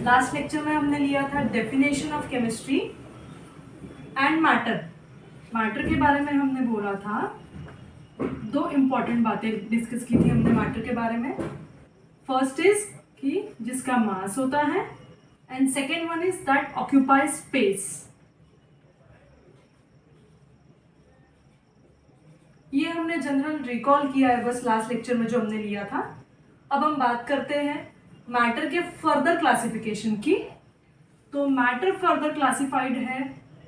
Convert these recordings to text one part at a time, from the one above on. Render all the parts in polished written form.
Last lecture में हमने लिया था definition of chemistry and matter. Matter के बारे में हमने बोला था, दो इम्पॉर्टेंट बातें डिस्कस की थी हमने मैटर के बारे में। फर्स्ट इज कि जिसका मास होता है, and second one is that occupy space. ये हमने जनरल रिकॉल किया है बस लास्ट लेक्चर में जो हमने लिया था। अब हम बात करते हैं मैटर के फर्दर क्लासिफिकेशन की। तो मैटर फर्दर क्लासिफाइड है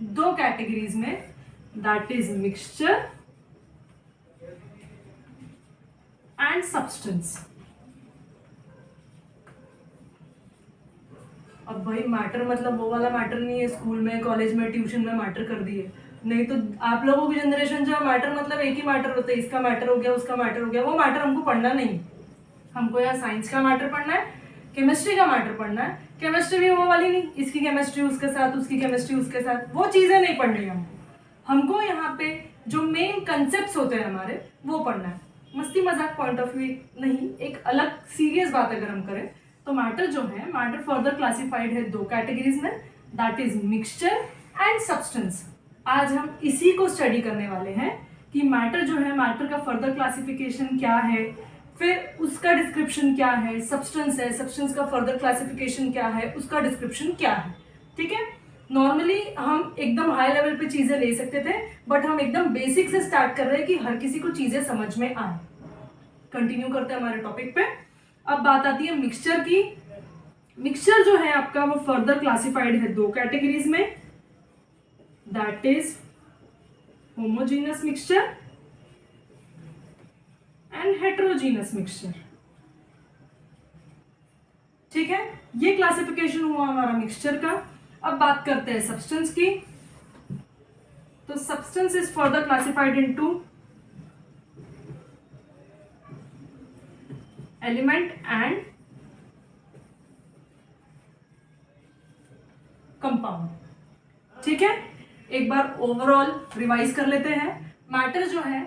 दो कैटेगरीज में, that is mixture and substance. अब भाई मैटर मतलब वो वाला मैटर नहीं है स्कूल में, कॉलेज में, ट्यूशन में मैटर कर दिए, नहीं तो आप लोगों की जनरेशन जो मैटर मतलब एक ही मैटर होता है, इसका मैटर हो गया, उसका मैटर हो गया, वो मैटर हमको पढ़ना नहीं। हमको यहाँ साइंस का मैटर पढ़ना है, केमिस्ट्री का मैटर पढ़ना है। केमिस्ट्री भी वो वाली नहीं, इसकी केमिस्ट्री उसके साथ, उसकी केमिस्ट्री उसके साथ, वो चीज़ें नहीं पढ़नी हमको यहाँ पे जो मेन कंसेप्ट होते हैं हमारे वो पढ़ना है। मस्ती मजाक पॉइंट ऑफ व्यू नहीं, एक अलग सीरियस बात अगर हम करें तो मैटर जो है, मैटर फर्दर क्लासिफाइड है दो कैटेगरीज में, that is mixture and substance. आज हम इसी को स्टडी करने वाले हैं कि मैटर जो है, मैटर का फर्दर क्लासिफिकेशन क्या है, फिर उसका डिस्क्रिप्शन क्या है, सब्सटेंस है, सब्सटेंस का फर्दर क्लासिफिकेशन क्या है, उसका डिस्क्रिप्शन क्या है। ठीक है, नॉर्मली हम एकदम हाई लेवल पे चीजें ले सकते थे, बट हम एकदम बेसिक से स्टार्ट कर रहे हैं कि हर किसी को चीजें समझ में आए। कंटिन्यू करते हैं हमारे टॉपिक पे। अब बात आती है मिक्सचर की। मिक्सचर जो है आपका वो फर्दर क्लासिफाइड है दो कैटेगरीज में, that is homogeneous mixture and heterogeneous mixture. ठीक है, ये क्लासिफिकेशन हुआ हमारा मिक्सचर का। अब बात करते हैं सब्सटेंस की। तो substance is further classified into element and compound. ठीक है, एक बार ओवरऑल रिवाइज कर लेते हैं। मैटर जो है,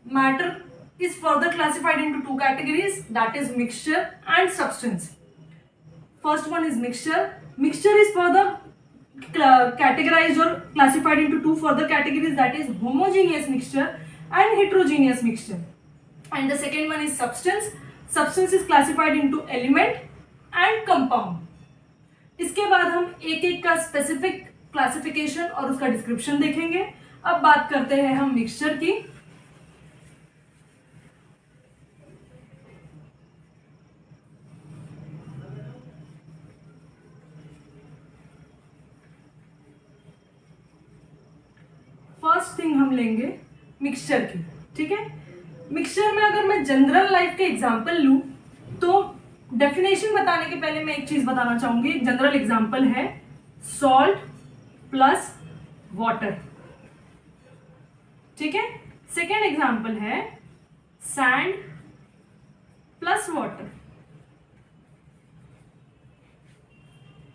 matter is further classified into two categories, that is mixture and substance. First one is mixture. Mixture is further categorized or classified into two further categories, that is homogeneous mixture and heterogeneous mixture. And the second one is substance. Substance is classified into element and compound. इसके बाद हम एक एक का specific classification और उसका description देखेंगे। अब बात करते हैं हम मिक्सचर की। फर्स्ट थिंग हम लेंगे मिक्सचर की। ठीक है, मिक्सचर में अगर मैं जनरल लाइफ के एग्जांपल लूं तो डेफिनेशन बताने के पहले मैं एक चीज बताना चाहूंगी। जनरल एग्जांपल है सॉल्ट प्लस वाटर। ठीक है, सेकेंड एग्जांपल है सैंड प्लस वाटर।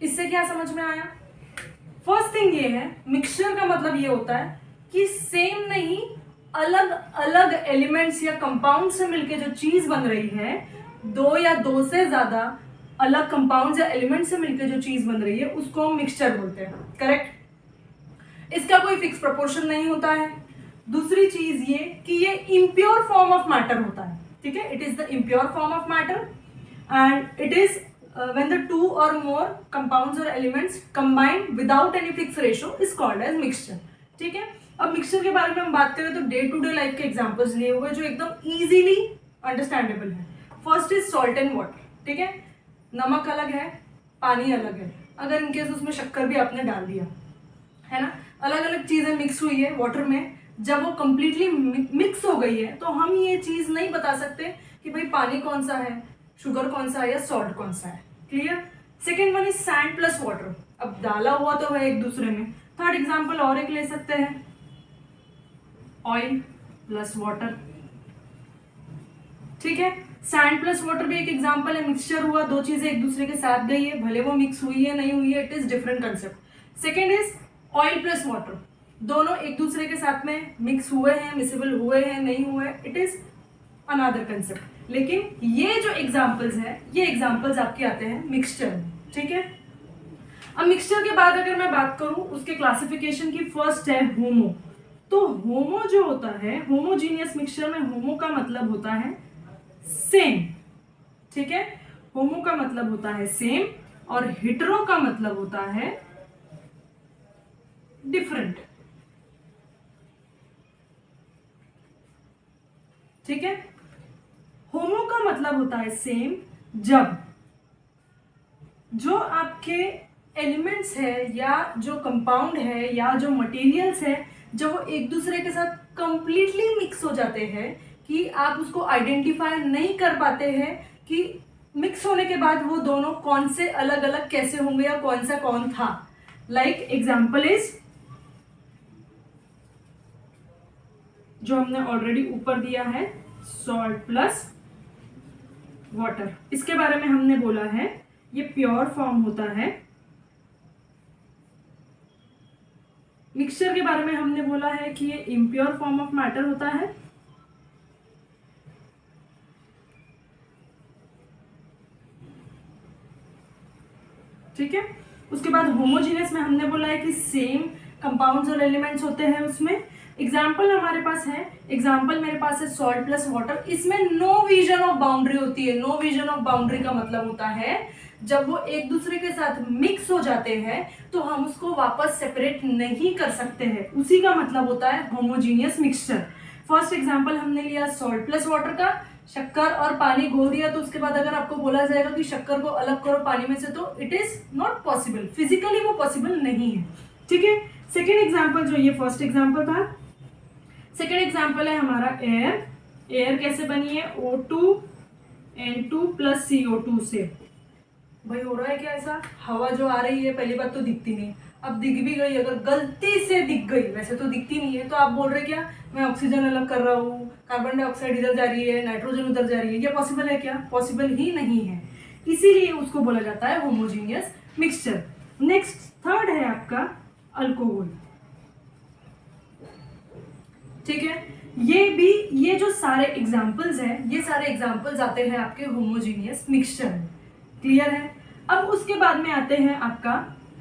इससे क्या समझ में आया? फर्स्ट थिंग ये है, मिक्सचर का मतलब ये होता है कि सेम नहीं, अलग अलग एलिमेंट्स या कंपाउंड से मिलके जो चीज बन रही है, दो या दो से ज्यादा अलग कंपाउंड या एलिमेंट से मिलके जो चीज बन रही है उसको हम मिक्सचर बोलते हैं। करेक्ट, इसका कोई फिक्स प्रोपोर्शन नहीं होता है। दूसरी चीज ये कि ये इम्प्योर फॉर्म ऑफ मैटर होता है। ठीक है, it is the impure form of matter and it is when the two or more compounds or elements combine without any fixed ratio is called as mixture. ठीक है, अब mixture के बारे में हम बात करें तो डे टू डे लाइफ के एग्जांपल्स लिए हुए जो एकदम इजीली अंडरस्टैंडेबल है। First is salt and water. ठीक है, नमक अलग है, पानी अलग है। अगर इनकेस उसमें शक्कर भी आपने डाल दिया है ना, अलग अलग चीजें मिक्स हुई है वाटर में, जब वो कंप्लीटली मिक्स हो गई है तो हम ये चीज नहीं बता सकते कि भाई पानी कौन सा है, शुगर कौन सा है या सॉल्ट कौन सा है। Clear? Second one is sand plus water. अब डाला हुआ तो है एक दूसरे में। थर्ड एग्जांपल और एक ले सकते हैं, ऑयल प्लस वाटर। ठीक है, सैंड प्लस वाटर भी एक एग्जांपल है, मिक्सचर हुआ, दो चीजें एक दूसरे के साथ गई है, भले वो मिक्स हुई है नहीं हुई है, it is different concept. Second is oil plus water, दोनों एक दूसरे के साथ में मिक्स हुए हैं, मिसेबल हुए हैं नहीं हुए, इट इज अनदर कंसेप्ट। लेकिन ये जो एग्जांपल्स है, ये एग्जांपल्स आपके आते हैं मिक्सचर में। ठीक है, अब मिक्सचर के बाद अगर मैं बात करूं उसके क्लासिफिकेशन की, फर्स्ट है होमो। तो होमो जो होता है, होमोजीनियस मिक्सचर में होमो का मतलब होता है सेम, ठीक है, होमो का मतलब होता है सेम, और हेटेरो का मतलब होता है डिफरेंट, ठीक है। होमो का मतलब होता है सेम जब जो आपके एलिमेंट्स है या जो कंपाउंड है या जो मटेरियल्स है, जब वो एक दूसरे के साथ कंप्लीटली मिक्स हो जाते हैं कि आप उसको आइडेंटिफाई नहीं कर पाते हैं कि मिक्स होने के बाद वो दोनों कौन से अलग अलग कैसे होंगे या कौन सा कौन था। लाइक एग्जाम्पल इज जो हमने ऑलरेडी ऊपर दिया है, सॉल्ट प्लस वाटर, इसके बारे में हमने बोला है ये प्योर फॉर्म होता है। मिक्सचर के बारे में हमने बोला है कि ये इम्प्योर फॉर्म ऑफ मैटर होता है। ठीक है, उसके बाद होमोजीनियस में हमने बोला है कि सेम कंपाउंड्स और एलिमेंट्स होते हैं उसमें। एग्जाम्पल हमारे पास है, एग्जाम्पल मेरे पास है सॉल्ट प्लस वाटर, इसमें नो विजन ऑफ बाउंड्री होती है। नो विजन ऑफ बाउंड्री का मतलब होता है जब वो एक दूसरे के साथ मिक्स हो जाते हैं तो हम उसको वापस सेपरेट नहीं कर सकते हैं, उसी का मतलब होता है होमोजीनियस मिक्सचर। फर्स्ट एग्जाम्पल हमने लिया सॉल्ट प्लस वाटर का, शक्कर और पानी घोल दिया, तो उसके बाद अगर आपको बोला जाएगा कि शक्कर को अलग करो पानी में से, तो it is not possible, physically वो पॉसिबल नहीं है। ठीक है, सेकेंड एग्जाम्पल जो ये फर्स्ट एग्जाम्पल था, सेकेंड एग्जाम्पल है हमारा एयर। एयर कैसे बनी है, O2N2 प्लस CO2 से। भाई हो रहा है क्या ऐसा, हवा जो आ रही है पहली बात तो दिखती नहीं, अब दिख भी गई, अगर गलती से दिख गई, वैसे तो दिखती नहीं है, तो आप बोल रहे क्या मैं ऑक्सीजन अलग कर रहा हूँ, कार्बन डाइऑक्साइड इधर जा रही है, नाइट्रोजन उधर जा रही है, ये पॉसिबल है क्या, पॉसिबल ही नहीं है, इसीलिए उसको बोला जाता है होमोजीनियस मिक्सचर। नेक्स्ट थर्ड है आपका अल्कोहल। ठीक है, ये जो सारे एग्जाम्पल्स हैं, ये सारे एग्जाम्पल्स आते हैं आपके होमोजीनियस मिक्सचर में। क्लियर है। अब उसके बाद में आते हैं आपका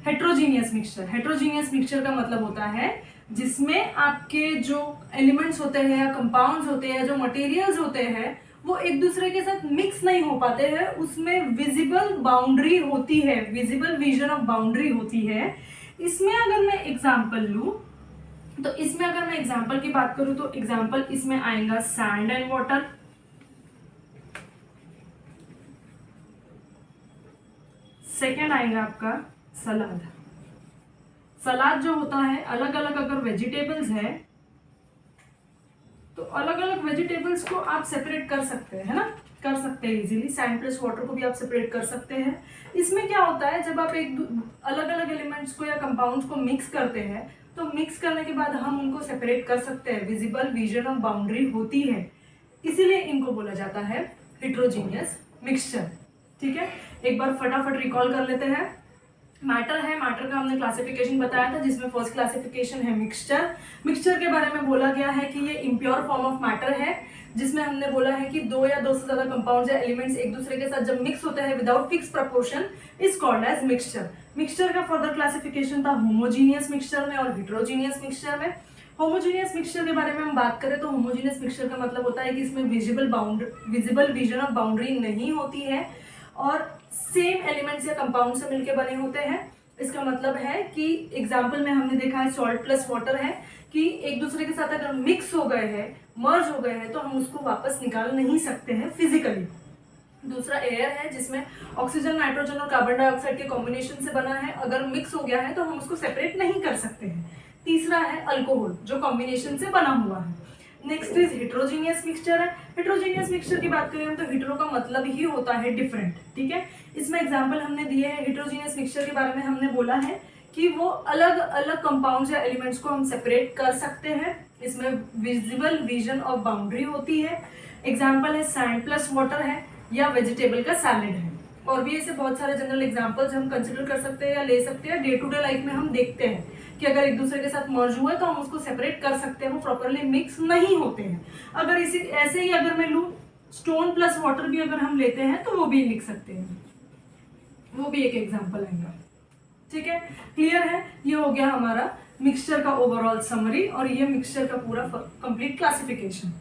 हेट्रोजीनियस मिक्सचर। हेट्रोजीनियस मिक्सचर का मतलब होता है जिसमें आपके जो एलिमेंट्स होते हैं या कंपाउंड्स होते हैं, जो मटेरियल्स होते हैं, वो एक दूसरे के साथ मिक्स नहीं हो पाते हैं, उसमें विजिबल बाउंड्री होती है, विजिबल विजन ऑफ बाउंड्री होती है। इसमें अगर मैं एग्जाम्पल लूं, तो इसमें अगर मैं एग्जाम्पल की बात करूं तो एग्जाम्पल इसमें आएगा सैंड एंड वाटर। सेकेंड आएगा आपका सलाद। सलाद जो होता है, अलग अलग अगर वेजिटेबल्स है तो अलग अलग वेजिटेबल्स को आप सेपरेट कर सकते हैं, है ना, कर सकते हैं इजीली। सैंड प्लस वाटर को भी आप सेपरेट कर सकते हैं। इसमें क्या होता है, जब आप एक अलग अलग एलिमेंट्स को या कंपाउंड्स को मिक्स करते हैं तो मिक्स करने के बाद हम उनको सेपरेट कर सकते हैं, विजिबल विजन ऑफ बाउंड्री होती है, इसीलिए इनको बोला जाता है हेट्रोजीनियस मिक्सचर। ठीक है, एक बार फटाफट रिकॉल कर लेते हैं। मैटर है, मैटर का हमने क्लासिफिकेशन बताया था जिसमें फर्स्ट क्लासिफिकेशन है मिक्सचर। मिक्सचर के बारे में बोला गया है कि ये इम्प्योर फॉर्म ऑफ मैटर है, जिसमें हमने बोला है कि दो या दो से ज्यादा कंपाउंड्स या एलिमेंट्स एक दूसरे के साथ जब मिक्स होते हैं without fix proportion is called as mixture. Mixture का फर्दर क्लासिफिकेशन था होमोजीनियस मिक्सचर में और हेट्रोजीनियस मिक्सचर में। होमोजीनियस मिक्सचर के बारे में हम बात करें तो होमोजीनियस मिक्सचर का मतलब होता है कि इसमें विजिबल विजन ऑफ बाउंड्री नहीं होती है और सेम एलिमेंट्स या कंपाउंड से मिलकर बने होते हैं। इसका मतलब है कि एग्जाम्पल में हमने देखा है सॉल्ट प्लस वाटर है कि एक दूसरे के साथ अगर मिक्स हो गए हैं, मर्ज हो गए हैं, तो हम उसको वापस निकाल नहीं सकते हैं फिजिकली। दूसरा एयर है जिसमें ऑक्सीजन, नाइट्रोजन और कार्बन डाइऑक्साइड के कॉम्बिनेशन से बना है, अगर मिक्स हो गया है तो हम उसको सेपरेट नहीं कर सकते हैं। तीसरा है अल्कोहल जो कॉम्बिनेशन से बना हुआ है। नेक्स्ट इज हेट्रोजीनियस मिक्सचर है। हेट्रोजीनियस मिक्सचर की बात करें हम तो हेट्रो का मतलब ही होता है डिफरेंट। ठीक है, इसमें एग्जांपल हमने दिए हैं। हेट्रोजीनियस मिक्सचर के बारे में हमने बोला है कि वो अलग अलग कंपाउंड्स या एलिमेंट्स को हम सेपरेट कर सकते हैं, इसमें विजिबल विजन ऑफ बाउंड्री होती है। एग्जाम्पल है सैंड प्लस वाटर है या वेजिटेबल का सैलेड है। और भी ऐसे बहुत सारे जनरल एग्जाम्पल्स हम कंसिडर कर सकते हैं या ले सकते हैं। डे टू डे लाइफ में हम देखते हैं कि अगर एक दूसरे के साथ मर्ज हुए तो हम उसको सेपरेट कर सकते हैं, वो प्रॉपरली मिक्स नहीं होते हैं। अगर इसी ऐसे ही अगर मैं लूँ स्टोन प्लस वाटर भी अगर हम लेते हैं तो वो भी लिख सकते हैं, वो भी एक एग्जाम्पल आएगा। ठीक है, क्लियर है? ये हो गया हमारा मिक्सचर का ओवरऑल समरी और ये मिक्सचर का पूरा कंप्लीट क्लासिफिकेशन।